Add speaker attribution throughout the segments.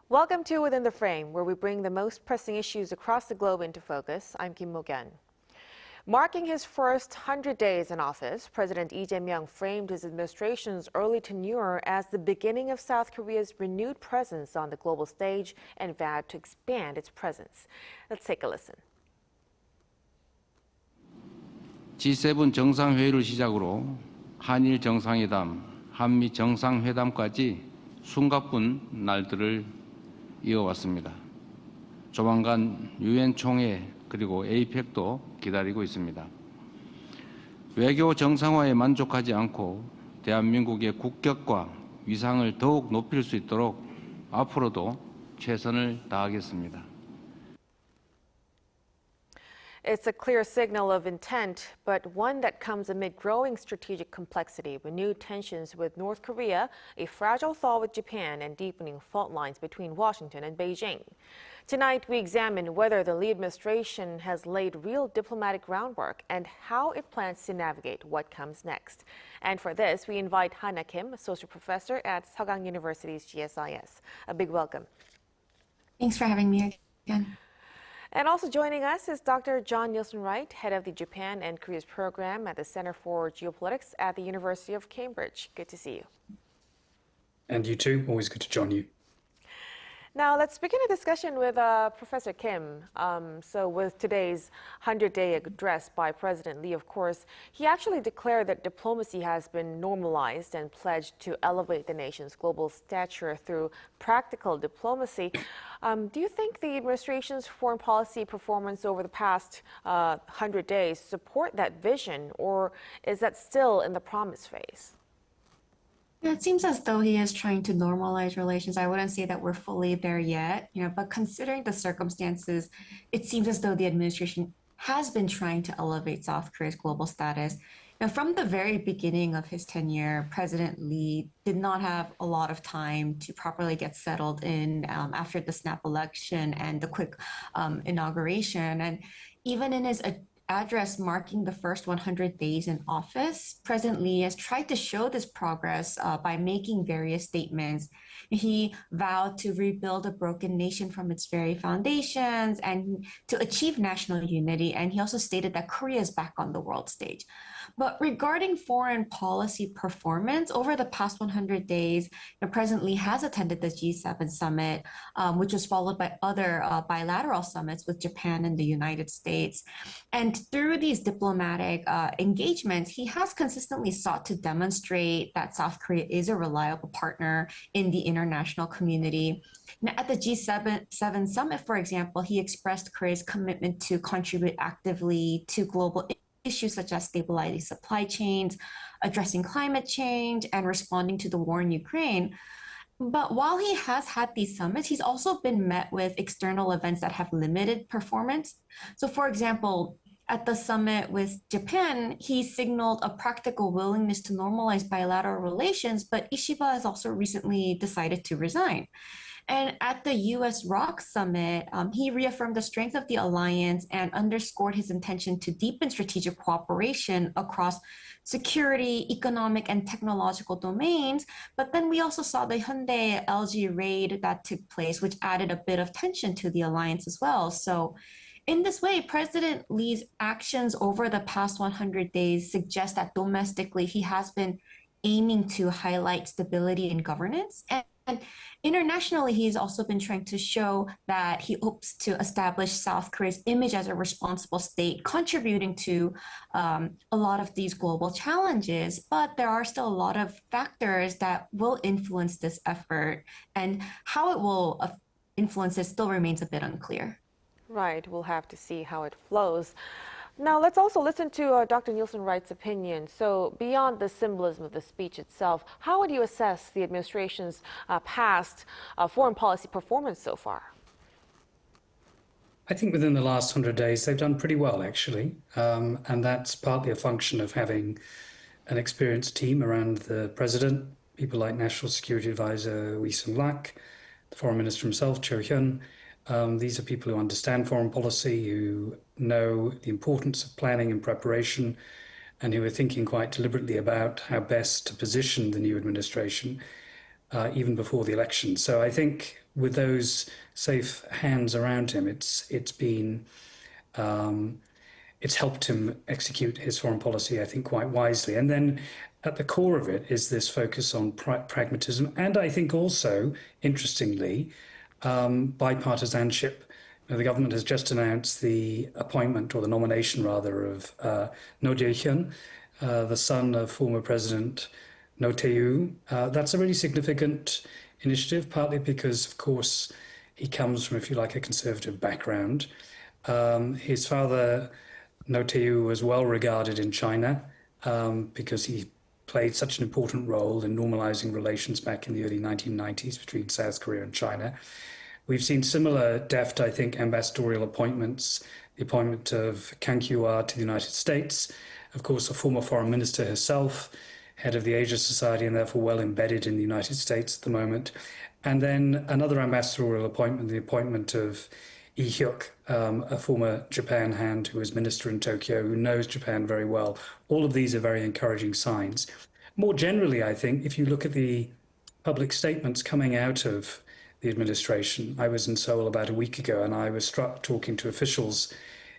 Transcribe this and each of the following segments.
Speaker 1: Welcome to Within the Frame, where we bring the most pressing issues across the globe into focus. I'm Kim Mok-yeon. Marking his first 100 days in office, President Lee Jae-myung framed his administration's early tenure as the beginning of South Korea's renewed presence on the global stage and vowed to expand its presence. Let's take a listen.
Speaker 2: G7 정상회의를 시작으로 한일 정상회담, 한미 정상회담까지 숨가쁜 날들을 이어왔습니다. 조만간 유엔 총회 그리고 APEC도 기다리고 있습니다. 외교 정상화에 만족하지 않고 대한민국의 국격과 위상을 더욱 높일 수 있도록 앞으로도 최선을 다하겠습니다.
Speaker 1: It's a clear signal of intent, but one that comes amid growing strategic complexity, renewed tensions with North Korea, a fragile thaw with Japan, and deepening fault lines between Washington and Beijing. Tonight, we examine whether the Lee administration has laid real diplomatic groundwork and how it plans to navigate what comes next. And for this, we invite Hana Kim, associate professor at Seogang University's GSIS. A big welcome.
Speaker 3: Thanks for having me again.
Speaker 1: And also joining us is Dr. John Nielsen Wright, head of the Japan and Korea's program at the Center for Geopolitics at the University of Cambridge. Good to see you.
Speaker 4: And you too. Always good to join you.
Speaker 1: Now, let's begin a discussion with Professor Kim. So with today's 100-day address by President Lee, of course, he actually declared that diplomacy has been normalized and pledged to elevate the nation's global stature through practical diplomacy. Do you think the administration's foreign policy performance over the past 100 days support that vision, or is that still in the promise phase?
Speaker 3: Yeah, it seems as though he is trying to normalize relations. I wouldn't say that we're fully there yet, but considering the circumstances, it seems as though the administration has been trying to elevate South Korea's global status. Now, from the very beginning of his tenure, President Lee did not have a lot of time to properly get settled in after the snap election and the quick inauguration. And even in his address marking the first 100 days in office, President Lee has tried to show this progress by making various statements. He vowed to rebuild a broken nation from its very foundations and to achieve national unity. And he also stated that Korea is back on the world stage. But regarding foreign policy performance, over the past 100 days, President Lee has attended the G7 summit, which was followed by other bilateral summits with Japan and the United States. And through these diplomatic engagements, he has consistently sought to demonstrate that South Korea is a reliable partner in the international community. Now, at the G7 summit, for example, he expressed Korea's commitment to contribute actively to global issues such as stabilizing supply chains, addressing climate change, and responding to the war in Ukraine. But while he has had these summits, he's also been met with external events that have limited performance. So, for example, at the summit with Japan, he signaled a practical willingness to normalize bilateral relations, but Ishiba has also recently decided to resign. And at the U.S. ROC summit, he reaffirmed the strength of the alliance and underscored his intention to deepen strategic cooperation across security, economic, and technological domains. But then we also saw the Hyundai LG raid that took place, which added a bit of tension to the alliance as well. So in this way, President Lee's actions over the past 100 days suggest that domestically he has been aiming to highlight stability and governance. And internationally, he's also been trying to show that he hopes to establish South Korea's image as a responsible state, contributing to a lot of these global challenges. But there are still a lot of factors that will influence this effort, and how it will influence it still remains a bit unclear.
Speaker 1: Right, we'll have to see how it flows. Now, let's also listen to Dr. Nielsen Wright's opinion. So beyond the symbolism of the speech itself, how would you assess the administration's past foreign policy performance so far?
Speaker 4: I think within the last 100 days, they've done pretty well, actually. And that's partly a function of having an experienced team around the president, people like National Security Advisor Wee Sung-lak, the foreign minister himself, Cho Hyun. These are people who understand foreign policy, who know the importance of planning and preparation, and who are thinking quite deliberately about how best to position the new administration. even before the election. So I think with those safe hands around him, it's helped him execute his foreign policy, I think, quite wisely. And then at the core of it is this focus on pragmatism, and I think also, interestingly, bipartisanship. The government has just announced the appointment, or the nomination rather, of Lee Jae-myung, the son of former President Lee Jae-myung. That's a really significant initiative, partly because, of course, he comes from, if you like, a conservative background. His father, Lee Jae-myung, was well regarded in China because he played such an important role in normalizing relations back in the early 1990s between South Korea and China. We've seen similar deft, I think, ambassadorial appointments, the appointment of Kang Kyu-ah to the United States, of course, a former foreign minister herself, head of the Asia Society, and therefore well embedded in the United States at the moment. And then another ambassadorial appointment, the appointment of Lee Hyuk, a former Japan hand who was minister in Tokyo, who knows Japan very well. All of these are very encouraging signs. More generally, I think, if you look at the public statements coming out of the administration, I was in Seoul about a week ago, and I was struck talking to officials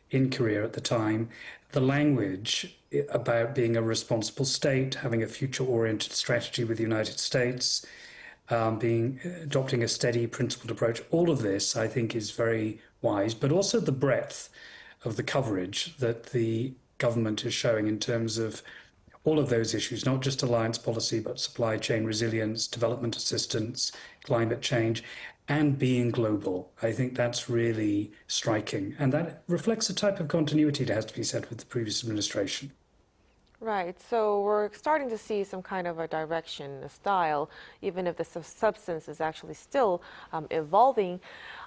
Speaker 4: in Korea at the time, the language about being a responsible state, having a future-oriented strategy with the United States, adopting a steady, principled approach. All of this, I think, is very wise, but also the breadth of the coverage that the government is showing in terms of all of those issues, not just alliance policy, but supply chain resilience, development assistance, climate change, and being global. I think that's really striking. And that reflects a type of continuity, it has to be said, with the previous administration.
Speaker 1: Right. So we're starting to see some kind of a direction, a style, even if the substance is actually still evolving.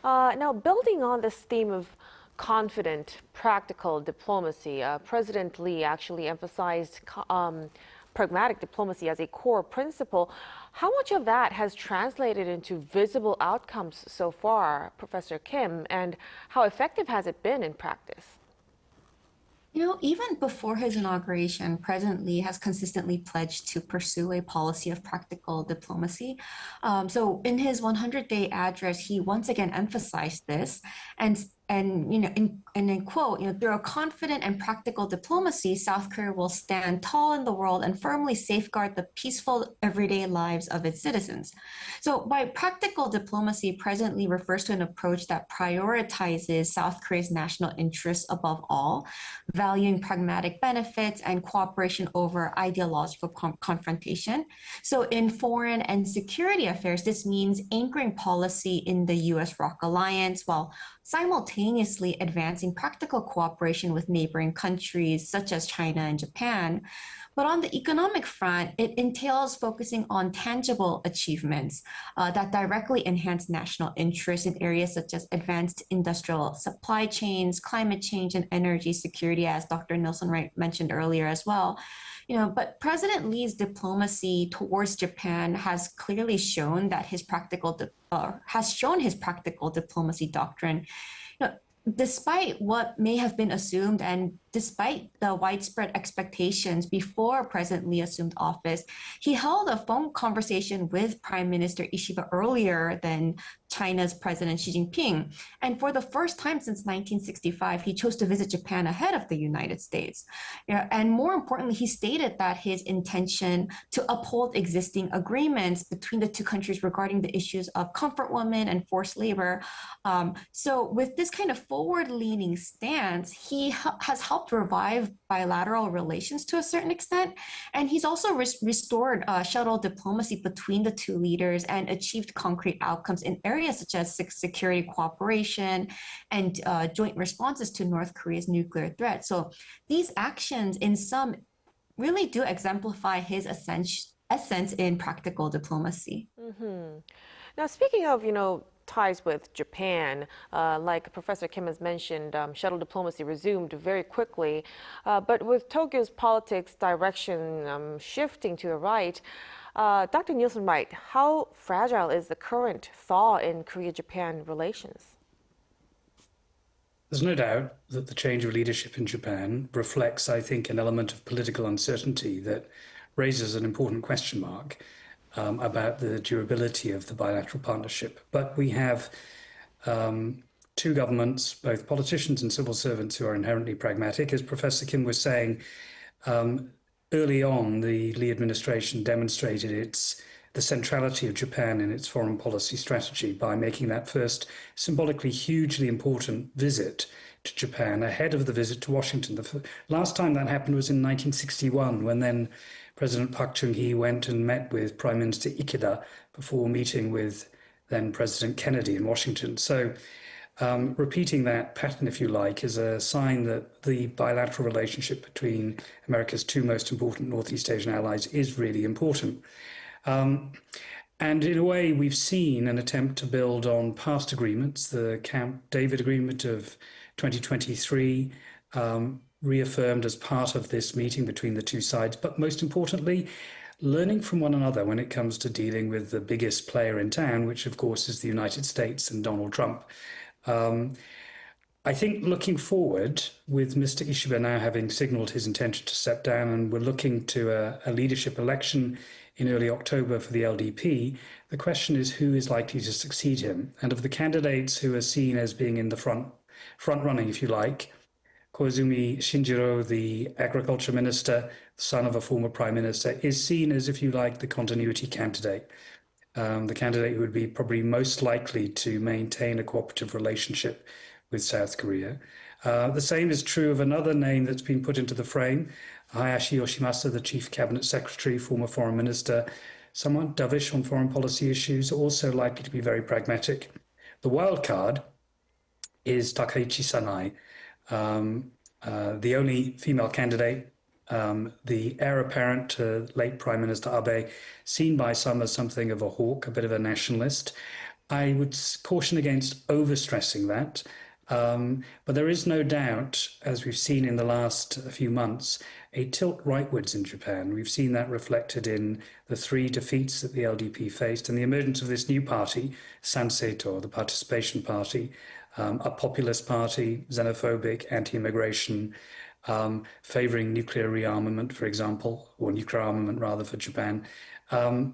Speaker 1: Now, building on this theme of confident, practical diplomacy, President Lee actually emphasized pragmatic diplomacy as a core principle. How much of that has translated into visible outcomes so far, Professor Kim, and how effective has it been in practice?
Speaker 3: Even before his inauguration, President Lee has consistently pledged to pursue a policy of practical diplomacy. So in his 100-day address, he once again emphasized this and in quote, through a confident and practical diplomacy, South Korea will stand tall in the world and firmly safeguard the peaceful everyday lives of its citizens. So by practical diplomacy, President Lee refers to an approach that prioritizes South Korea's national interests above all, valuing pragmatic benefits and cooperation over ideological confrontation. So in foreign and security affairs, this means anchoring policy in the U.S.-ROC alliance while simultaneously advancing practical cooperation with neighboring countries such as China and Japan. But on the economic front, it entails focusing on tangible achievements that directly enhance national interests in areas such as advanced industrial supply chains, climate change, and energy security, as Dr. Nielsen Wright mentioned earlier as well. But President Lee's diplomacy towards Japan has clearly shown that his practical diplomacy doctrine. Despite what may have been assumed and despite the widespread expectations before President Lee assumed office, he held a phone conversation with Prime Minister Ishiba earlier than China's President Xi Jinping. And for the first time since 1965, he chose to visit Japan ahead of the United States. And more importantly, he stated that his intention to uphold existing agreements between the two countries regarding the issues of comfort women and forced labor. So with this kind of forward-leaning stance, he has helped revive bilateral relations to a certain extent. And he's also restored shuttle diplomacy between the two leaders and achieved concrete outcomes in areas such as security cooperation and joint responses to North Korea's nuclear threat. So these actions in some really do exemplify his essence in practical diplomacy.
Speaker 1: Mm-hmm. Now, speaking of, ties with Japan, like Professor Kim has mentioned, shuttle diplomacy resumed very quickly. But with Tokyo's politics direction shifting to the right, Dr. Nielsen Wright, how fragile is the current thaw in Korea-Japan relations?
Speaker 4: There's no doubt that the change of leadership in Japan reflects, I think, an element of political uncertainty that raises an important question mark. about the durability of the bilateral partnership. But we have two governments, both politicians and civil servants, who are inherently pragmatic. As Professor Kim was saying, early on, the Lee administration demonstrated the centrality of Japan in its foreign policy strategy by making that first symbolically hugely important visit to Japan ahead of the visit to Washington. The last time that happened was in 1961, when then President Park Chung-hee went and met with Prime Minister Ikeda before meeting with then President Kennedy in Washington. So repeating that pattern, if you like, is a sign that the bilateral relationship between America's two most important Northeast Asian allies is really important. And in a way, we've seen an attempt to build on past agreements. The Camp David Agreement of 2023 reaffirmed as part of this meeting between the two sides, but most importantly, learning from one another when it comes to dealing with the biggest player in town, which of course is the United States and Donald Trump. I think looking forward, with Mr. Ishiba now having signaled his intention to step down, and we're looking to a leadership election in early October for the LDP, the question is who is likely to succeed him. And of the candidates who are seen as being in the front running, if you like, Koizumi Shinjiro, the agriculture minister, son of a former prime minister, is seen as, if you like, the continuity candidate. The candidate who would be probably most likely to maintain a cooperative relationship with South Korea. The same is true of another name that's been put into the frame, Hayashi Yoshimasa, the chief cabinet secretary, former foreign minister, somewhat dovish on foreign policy issues, also likely to be very pragmatic. The wild card is Takaichi Sanai, the only female candidate, the heir apparent to late Prime Minister Abe, seen by some as something of a hawk, a bit of a nationalist. I would caution against overstressing that. But there is no doubt, as we've seen in the last few months, a tilt rightwards in Japan. We've seen that reflected in the 3 defeats that the LDP faced and the emergence of this new party, Sanseito, the Participation Party, a populist party, xenophobic, anti-immigration, favoring nuclear rearmament, for example, or nuclear armament rather for Japan.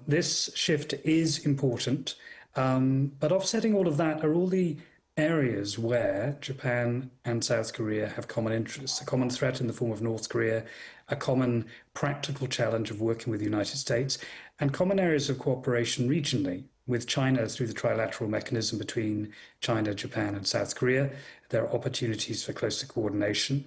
Speaker 4: This shift is important, but offsetting all of that are all the areas where Japan and South Korea have common interests, a common threat in the form of North Korea, a common practical challenge of working with the United States, and common areas of cooperation regionally with China through the trilateral mechanism between China, Japan, and South Korea. There are opportunities for closer coordination.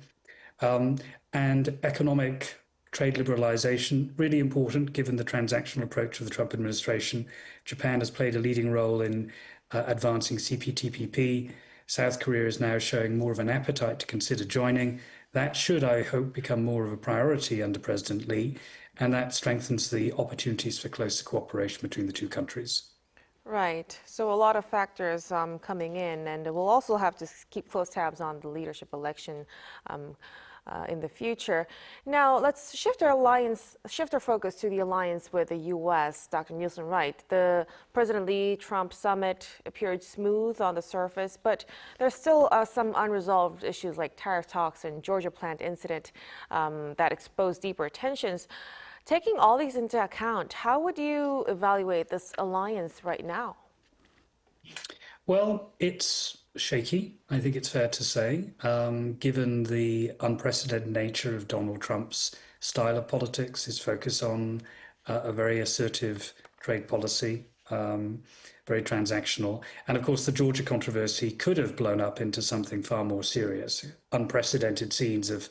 Speaker 4: And economic trade liberalization, really important given the transactional approach of the Trump administration. Japan has played a leading role in advancing CPTPP. South Korea is now showing more of an appetite to consider joining. That should, I hope, become more of a priority under President Lee, and that strengthens the opportunities for closer cooperation between the two countries.
Speaker 1: Right. So a lot of factors coming in, and we'll also have to keep close tabs on the leadership election in the future. Now, let's shift our focus to the alliance with the U.S. Dr. Nielsen Wright. The President Lee-Trump summit appeared smooth on the surface, but there's still some unresolved issues like tariff talks and Georgia plant incident that exposed deeper tensions. Taking all these into account, how would you evaluate this alliance right now?
Speaker 4: Well, it's shaky, I think it's fair to say, given the unprecedented nature of Donald Trump's style of politics, his focus on a very assertive trade policy, very transactional. And of course, the Georgia controversy could have blown up into something far more serious, unprecedented scenes of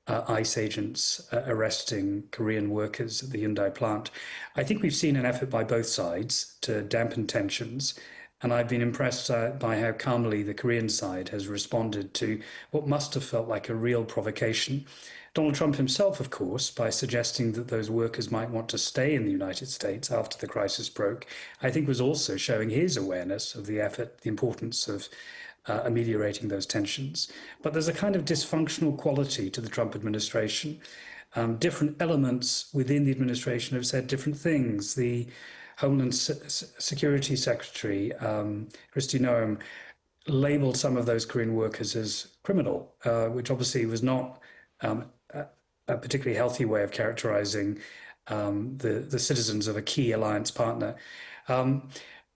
Speaker 4: ICE agents arresting Korean workers at the Hyundai plant. I think we've seen an effort by both sides to dampen tensions, and I've been impressed by how calmly the Korean side has responded to what must have felt like a real provocation. Donald Trump himself, of course, by suggesting that those workers might want to stay in the United States after the crisis broke, I think was also showing his awareness of the effort, the importance of ameliorating those tensions. But there's a kind of dysfunctional quality to the Trump administration. Different elements within the administration have said different things. The Homeland Security Secretary, Kristi Noem, labeled some of those Korean workers as criminal, which obviously was not a particularly healthy way of characterizing the citizens of a key alliance partner.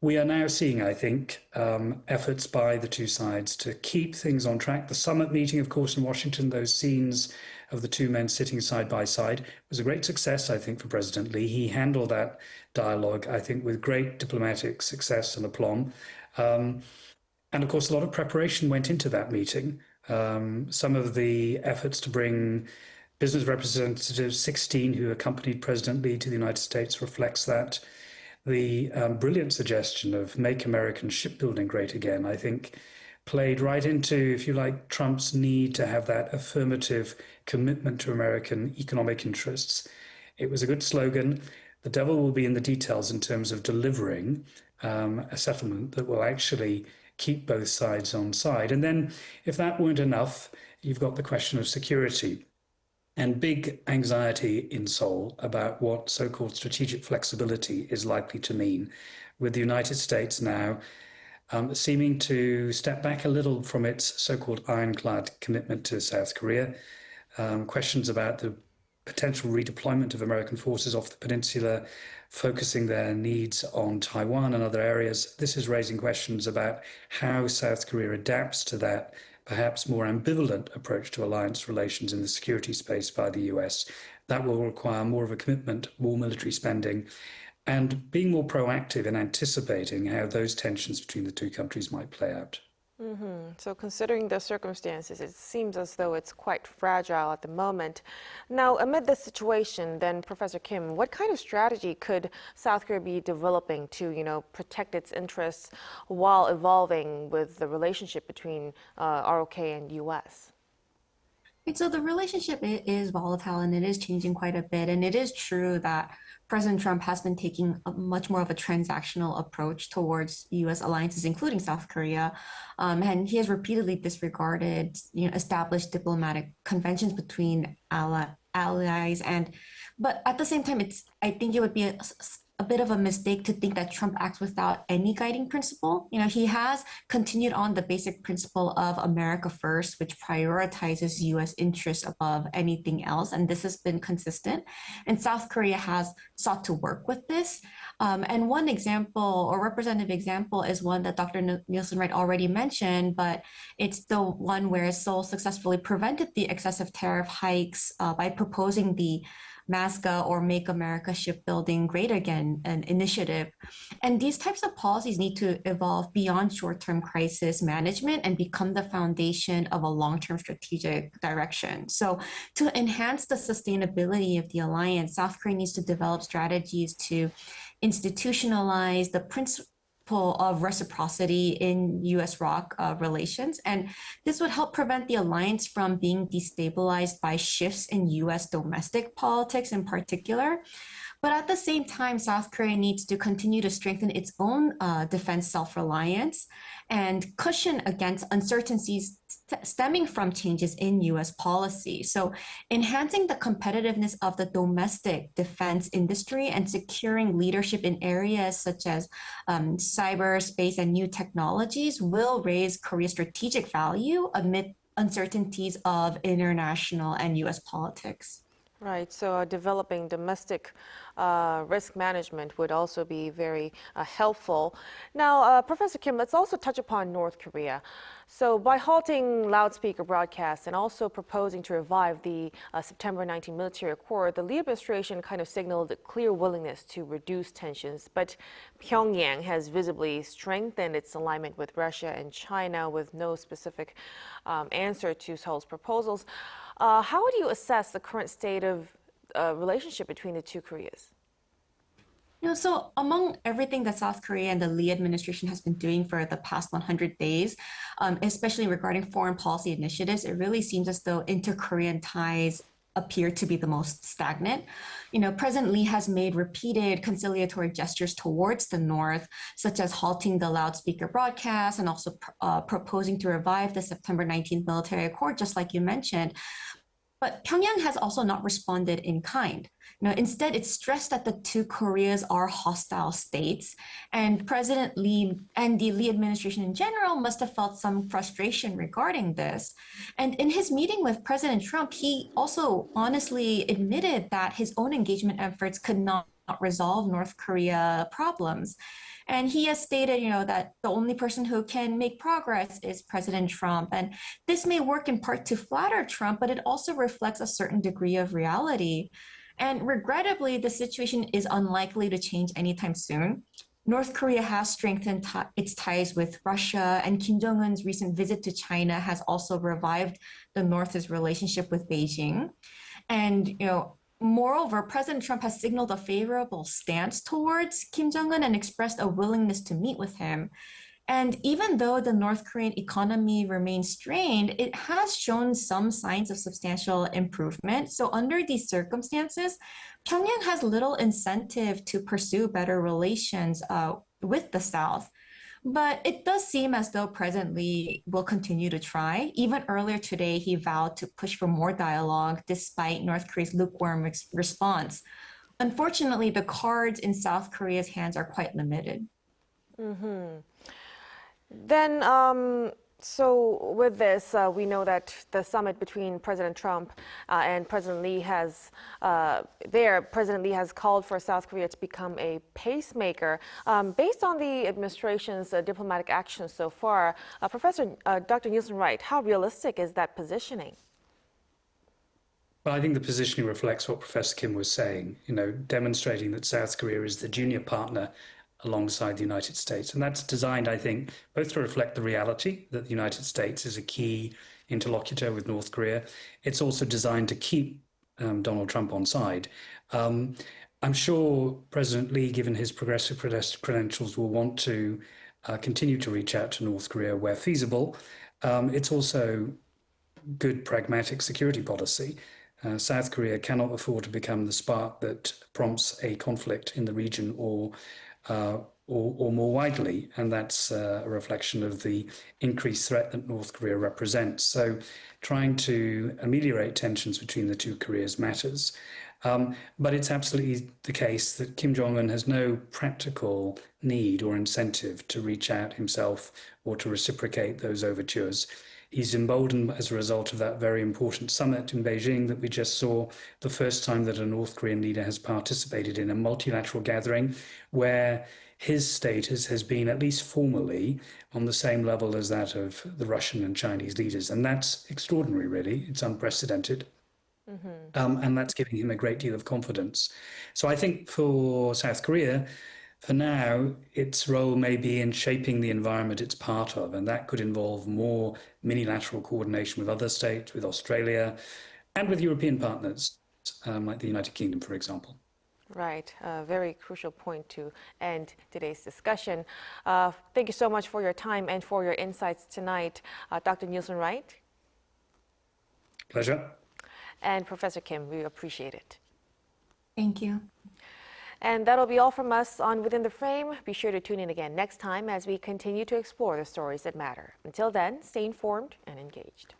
Speaker 4: We are now seeing, I think, efforts by the two sides to keep things on track. The summit meeting, of course, in Washington, those scenes of the two men sitting side by side was a great success, I think, for President Lee. He handled that dialogue, I think, with great diplomatic success and aplomb. And of course, a lot of preparation went into that meeting. Some of the efforts to bring business representatives, 16 who accompanied President Lee to the United States, reflects that. The brilliant suggestion of make American shipbuilding great again, I think, played right into, if you like, Trump's need to have that affirmative commitment to American economic interests. It was a good slogan. The devil will be in the details in terms of delivering a settlement that will actually keep both sides on side. And then if that weren't enough, you've got the question of security and big anxiety in Seoul about what so-called strategic flexibility is likely to mean, with the United States now seeming to step back a little from its so-called ironclad commitment to South Korea. Questions about the potential redeployment of American forces off the peninsula, focusing their needs on Taiwan and other areas. This is raising questions about how South Korea adapts to that perhaps more ambivalent approach to alliance relations in the security space by the US. That will require more of a commitment, more military spending, and being more proactive in anticipating how those tensions between the two countries might play out.
Speaker 1: So considering the circumstances, it seems as though it's quite fragile at the moment. Now, amid this situation, then, Professor Kim, what kind of strategy could South Korea be developing to, protect its interests while evolving with the relationship between ROK and U.S.?
Speaker 3: And so the relationship is volatile and it is changing quite a bit. And it is true that President Trump has been taking a much more of a transactional approach towards U.S. alliances, including South Korea. And he has repeatedly disregarded, established diplomatic conventions between allies. But at the same time, I think it would be a bit of a mistake to think that Trump acts without any guiding principle. He has continued on the basic principle of America first, which prioritizes U.S. interests above anything else. And this has been consistent. And South Korea has sought to work with this. And one example or representative example is one that Dr. Nielsen-Wright already mentioned, but it's the one where Seoul successfully prevented the excessive tariff hikes by proposing the MASCA, or Make America Shipbuilding Great Again, an initiative. And these types of policies need to evolve beyond short-term crisis management and become the foundation of a long-term strategic direction. So to enhance the sustainability of the alliance, South Korea needs to develop strategies to institutionalize the principle of reciprocity in U.S.-ROK relations. And this would help prevent the alliance from being destabilized by shifts in U.S. domestic politics in particular. But at the same time, South Korea needs to continue to strengthen its own defense self-reliance and cushion against uncertainties stemming from changes in U.S. policy. So enhancing the competitiveness of the domestic defense industry and securing leadership in areas such as cyberspace and new technologies will raise Korea's strategic value amid uncertainties of international and U.S. politics.
Speaker 1: Right, so developing domestic risk management would also be very helpful. Now, Professor Kim, let's also touch upon North Korea. So by halting loudspeaker broadcasts and also proposing to revive the September 19 military accord, the Lee administration kind of signaled a clear willingness to reduce tensions. But Pyongyang has visibly strengthened its alignment with Russia and China with no specific answer to Seoul's proposals. How would you assess the current state of relationship between the two Koreas?
Speaker 3: So among everything that South Korea and the Lee administration has been doing for the past 100 days, especially regarding foreign policy initiatives, it really seems as though inter-Korean ties appear to be the most stagnant. President Lee has made repeated conciliatory gestures towards the North, such as halting the loudspeaker broadcast and also proposing to revive the September 19th military accord, just like you mentioned. But Pyongyang has also not responded in kind. Instead, it stressed that the two Koreas are hostile states, and President Lee and the Lee administration in general must have felt some frustration regarding this. And in his meeting with President Trump, he also honestly admitted that his own engagement efforts could not resolve North Korea problems. And he has stated, that the only person who can make progress is President Trump. And this may work in part to flatter Trump, but it also reflects a certain degree of reality. And regrettably, the situation is unlikely to change anytime soon. North Korea has strengthened its ties with Russia, and Kim Jong-un's recent visit to China has also revived the North's relationship with Beijing. And, moreover, President Trump has signaled a favorable stance towards Kim Jong-un and expressed a willingness to meet with him. And even though the North Korean economy remains strained, it has shown some signs of substantial improvement. So under these circumstances, Pyongyang has little incentive to pursue better relations with the South. But it does seem as though President Lee will continue to try. Even earlier today, he vowed to push for more dialogue despite North Korea's lukewarm response. Unfortunately, the cards in South Korea's hands are quite limited.
Speaker 1: Then, so with this, we know that the summit between President Trump and President Lee President Lee has called for South Korea to become a pacemaker. Based on the administration's diplomatic actions so far, Dr. Nielsen-Wright, how realistic is that positioning?
Speaker 4: Well, I think the positioning reflects what Professor Kim was saying, demonstrating that South Korea is the junior partner alongside the United States. And that's designed, I think, both to reflect the reality that the United States is a key interlocutor with North Korea. It's also designed to keep Donald Trump on side. I'm sure President Lee, given his progressive credentials, will want to continue to reach out to North Korea where feasible. It's also good pragmatic security policy. South Korea cannot afford to become the spark that prompts a conflict in the region or more widely, and that's a reflection of the increased threat that North Korea represents. So trying to ameliorate tensions between the two Koreas matters. But it's absolutely the case that Kim Jong-un has no practical need or incentive to reach out himself or to reciprocate those overtures. He's emboldened as a result of that very important summit in Beijing that we just saw, the first time that a North Korean leader has participated in a multilateral gathering where his status has been, at least formally, on the same level as that of the Russian and Chinese leaders. And that's extraordinary, really. It's unprecedented. And that's giving him a great deal of confidence. So I think for South Korea, for now, its role may be in shaping the environment it's part of, and that could involve more minilateral coordination with other states, with Australia, and with European partners, like the United Kingdom, for example.
Speaker 1: Right, a very crucial point to end today's discussion. Thank you so much for your time and for your insights tonight, Dr. Nielsen-Wright.
Speaker 4: Pleasure.
Speaker 1: And Professor Kim, we appreciate it.
Speaker 3: Thank you.
Speaker 1: And that'll be all from us on Within the Frame. Be sure to tune in again next time as we continue to explore the stories that matter. Until then, stay informed and engaged.